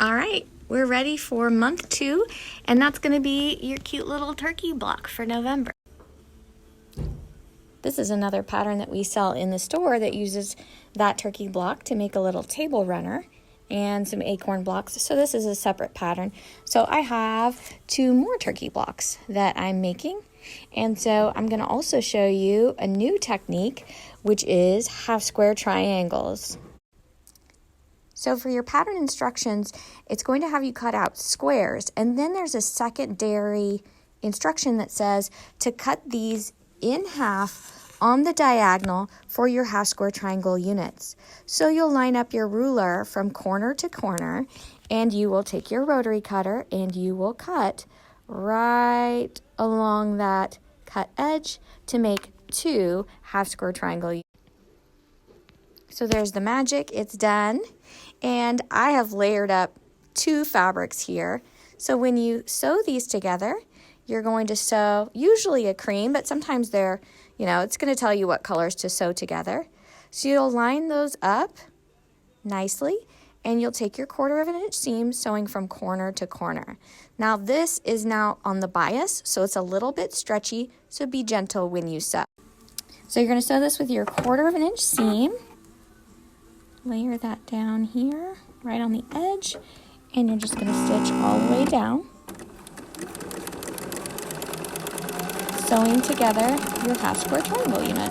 All right, we're ready for month 2, and that's going to be your cute little turkey block for November. This is another pattern that we sell in the store that uses that turkey block to make a little table runner and some acorn blocks. So this is a separate pattern. So I have 2 more turkey blocks that I'm making. And so I'm going to also show you a new technique, which is half square triangles. So for your pattern instructions, it's going to have you cut out squares, and then there's a secondary instruction that says to cut these in half on the diagonal for your half square triangle units. So you'll line up your ruler from corner to corner, and you will take your rotary cutter and you will cut right along that cut edge to make 2 half square triangle units. So there's the magic, it's done. And I have layered up 2 fabrics here. So when you sew these together, you're going to sew usually a cream, but sometimes they're, it's going to tell you what colors to sew together. So you'll line those up nicely, and you'll take your 1/4 inch seam sewing from corner to corner. Now this is now on the bias, so it's a little bit stretchy, so be gentle when you sew. So you're going to sew this with your 1/4 inch seam. Layer that down here, right on the edge, and you're just going to stitch all the way down, sewing together your half square triangle unit.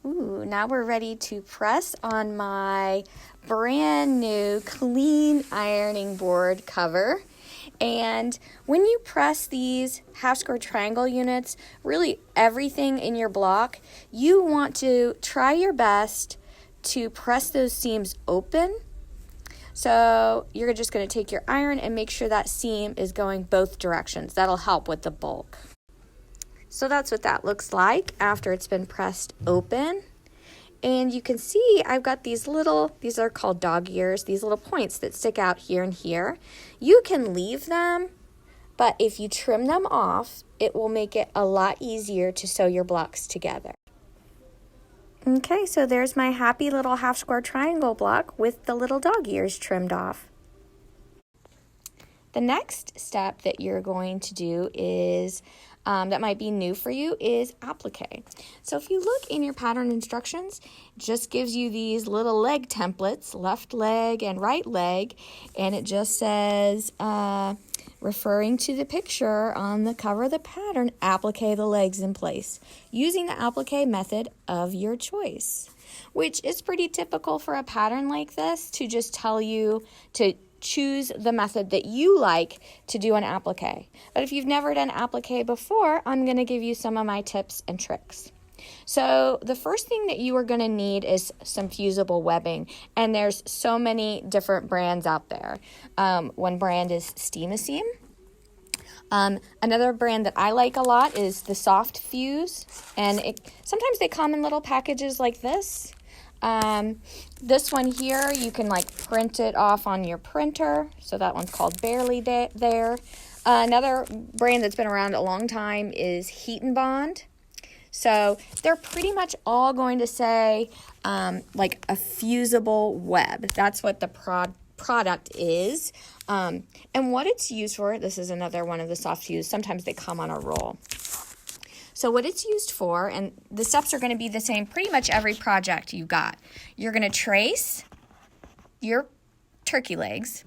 Ooh, now we're ready to press on my brand new clean ironing board cover. And when you press these half square triangle units, really everything in your block, you want to try your best to press those seams open. So you're just going to take your iron and make sure that seam is going both directions. That'll help with the bulk. So that's what that looks like after it's been pressed open. And you can see I've got these are called dog ears, these little points that stick out here and here. You can leave them, but if you trim them off, it will make it a lot easier to sew your blocks together. Okay, so there's my happy little half square triangle block with the little dog ears trimmed off. The next step that you're going to do is, that might be new for you, is applique. So if you look in your pattern instructions, it just gives you these little leg templates, left leg and right leg, and it just says, referring to the picture on the cover of the pattern, applique the legs in place, using the applique method of your choice, which is pretty typical for a pattern like this to just tell you to choose the method that you like to do an applique. But if you've never done applique before, I'm going to give you some of my tips and tricks. So the first thing that you are going to need is some fusible webbing, and there's so many different brands out there. One brand is Steam-A-Seam. Another brand that I like a lot is the Soft Fuse, and sometimes they come in little packages like this. This one here, you can print it off on your printer. So that one's called Barely There. Another brand that's been around a long time is Heat and Bond. So they're pretty much all going to say a fusible web. That's what the product is. And what it's used for, this is another one of the Soft Fuse. Sometimes they come on a roll. So what it's used for, and the steps are going to be the same pretty much every project you got. You're going to trace your turkey legs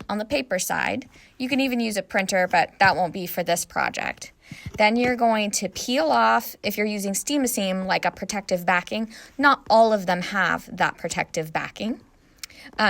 on the paper side. You can even use a printer, but that won't be for this project. Then you're going to peel off, if you're using Steam-A-Seam, like a protective backing. Not all of them have that protective backing.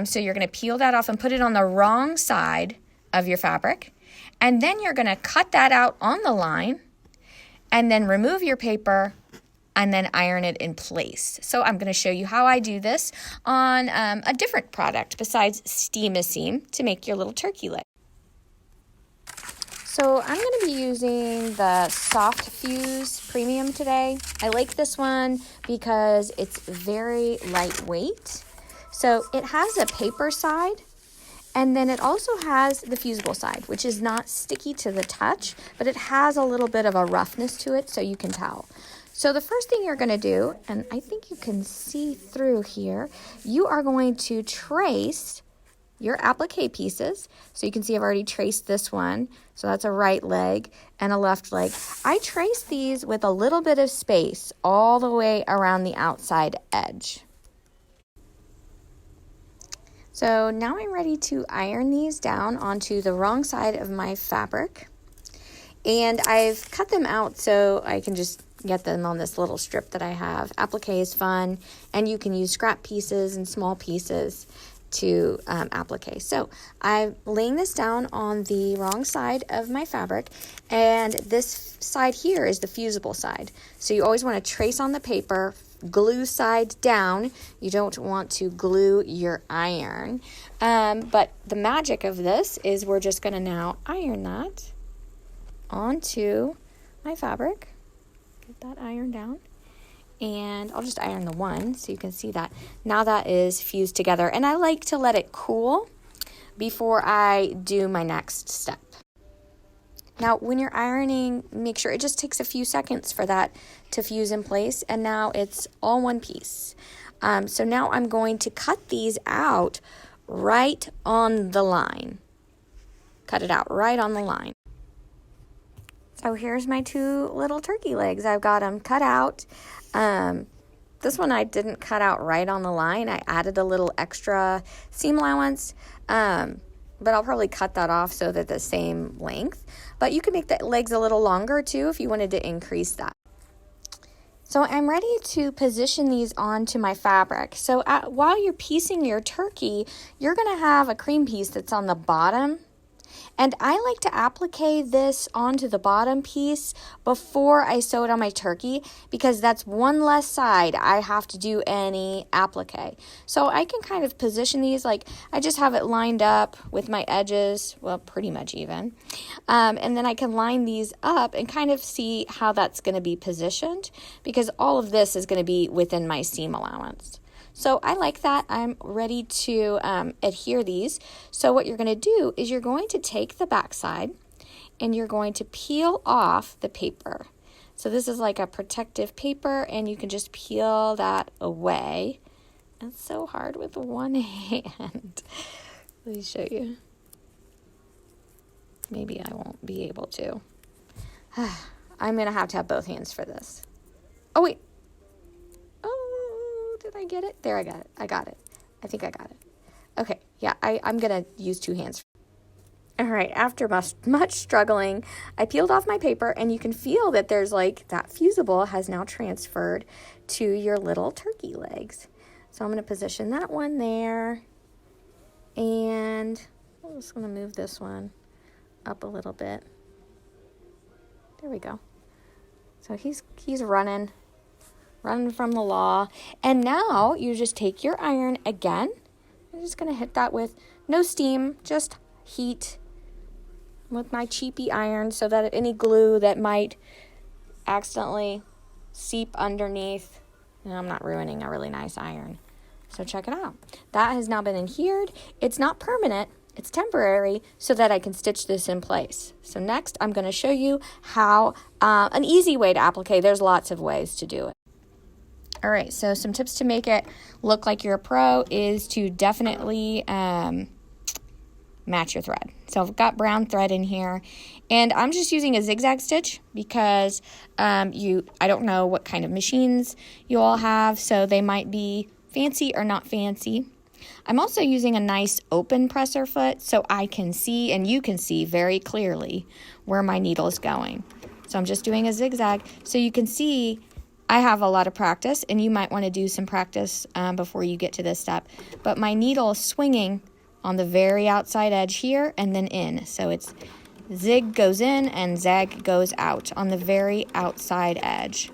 So you're going to peel that off and put it on the wrong side of your fabric. And then you're going to cut that out on the line, and then remove your paper, and then iron it in place. So I'm going to show you how I do this on a different product besides Steam-A-Seam to make your little turkey leg. So I'm going to be using the Soft Fuse Premium today. I like this one because it's very lightweight. So it has a paper side, and then it also has the fusible side, which is not sticky to the touch, but it has a little bit of a roughness to it, so you can tell. So the first thing you're going to do, and I think you can see through here, you are going to trace your applique pieces. So you can see I've already traced this one. So that's a right leg and a left leg. I trace these with a little bit of space all the way around the outside edge. So now I'm ready to iron these down onto the wrong side of my fabric. And I've cut them out so I can just get them on this little strip that I have. Applique is fun, and you can use scrap pieces and small pieces to applique. So I'm laying this down on the wrong side of my fabric, and this side here is the fusible side. So you always want to trace on the paper, glue side down. You don't want to glue your iron. But the magic of this is we're just going to now iron that onto my fabric. Get that iron down. And I'll just iron the one so you can see that. Now that is fused together. And I like to let it cool before I do my next step. Now, when you're ironing, make sure it just takes a few seconds for that to fuse in place. And now it's all one piece. So now I'm going to cut these out right on the line. Cut it out right on the line. So here's my two little turkey legs. I've got them cut out. This one I didn't cut out right on the line. I added a little extra seam allowance, but I'll probably cut that off so that the same length. But you can make the legs a little longer too if you wanted to increase that. So I'm ready to position these onto my fabric. So while you're piecing your turkey, you're going to have a cream piece that's on the bottom. And I like to applique this onto the bottom piece before I sew it on my turkey, because that's one less side I have to do any applique. So I can kind of position these like I just have it lined up with my edges, well, pretty much even. And then I can line these up and kind of see how that's going to be positioned, because all of this is going to be within my seam allowance. So I like that. I'm ready to adhere these. So what you're going to do is you're going to take the back side and you're going to peel off the paper. So this is like a protective paper, and you can just peel that away. It's so hard with one hand. Let me show you. Maybe I won't be able to. I'm going to have both hands for this. Oh, wait. Did I get it? There, I got it. I got it. I think I got it. Okay, yeah, I'm going to use two hands. All right, after much struggling, I peeled off my paper, and you can feel that there's like that fusible has now transferred to your little turkey legs. So I'm going to position that one there, and I'm just going to move this one up a little bit. There we go. So he's running from the law. And now you just take your iron again. I'm just going to hit that with no steam, just heat with my cheapy iron so that any glue that might accidentally seep underneath, and I'm not ruining a really nice iron. So check it out. That has now been adhered. It's not permanent. It's temporary so that I can stitch this in place. So next, I'm going to show you how an easy way to applique. There's lots of ways to do it. All right, so some tips to make it look like you're a pro is to definitely match your thread. So I've got brown thread in here, and I'm just using a zigzag stitch because I don't know what kind of machines you all have, so they might be fancy or not fancy. I'm also using a nice open presser foot so I can see, and you can see very clearly where my needle is going. So I'm just doing a zigzag so you can see I have a lot of practice, and you might want to do some practice before you get to this step. But my needle is swinging on the very outside edge here and then in. So it's zig goes in and zag goes out on the very outside edge.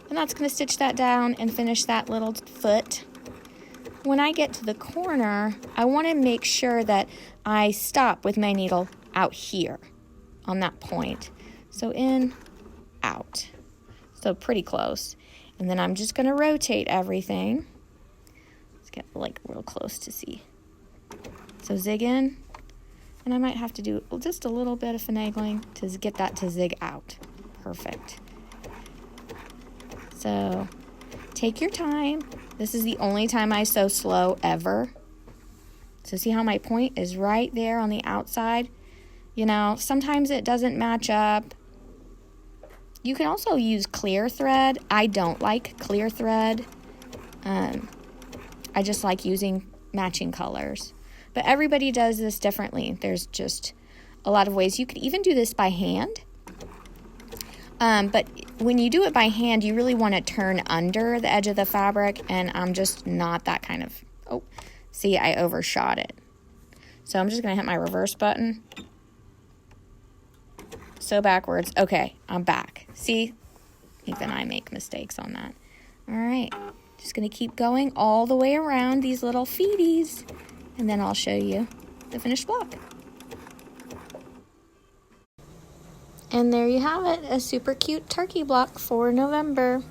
And that's going to stitch that down and finish that little foot. When I get to the corner, I want to make sure that I stop with my needle out here on that point. So in, out. So pretty close. And then I'm just going to rotate everything. Let's get like real close to see. So zig in And I might have to do just a little bit of finagling to get that to zig out. Perfect. So take your time. This is the only time I sew slow ever. So see how my point is right there on the outside? You know, sometimes it doesn't match up. You can also use clear thread. I don't like clear thread. I just like using matching colors. But everybody does this differently. There's just a lot of ways. You could even do this by hand. But when you do it by hand, you really want to turn under the edge of the fabric, and I'm just not that kind of... Oh, see, I overshot it. So I'm just going to hit my reverse button. Sew backwards. Okay, I'm back. See? Even I make mistakes on that. All right. Just going to keep going all the way around these little feeties, and then I'll show you the finished block. And there you have it, a super cute turkey block for November.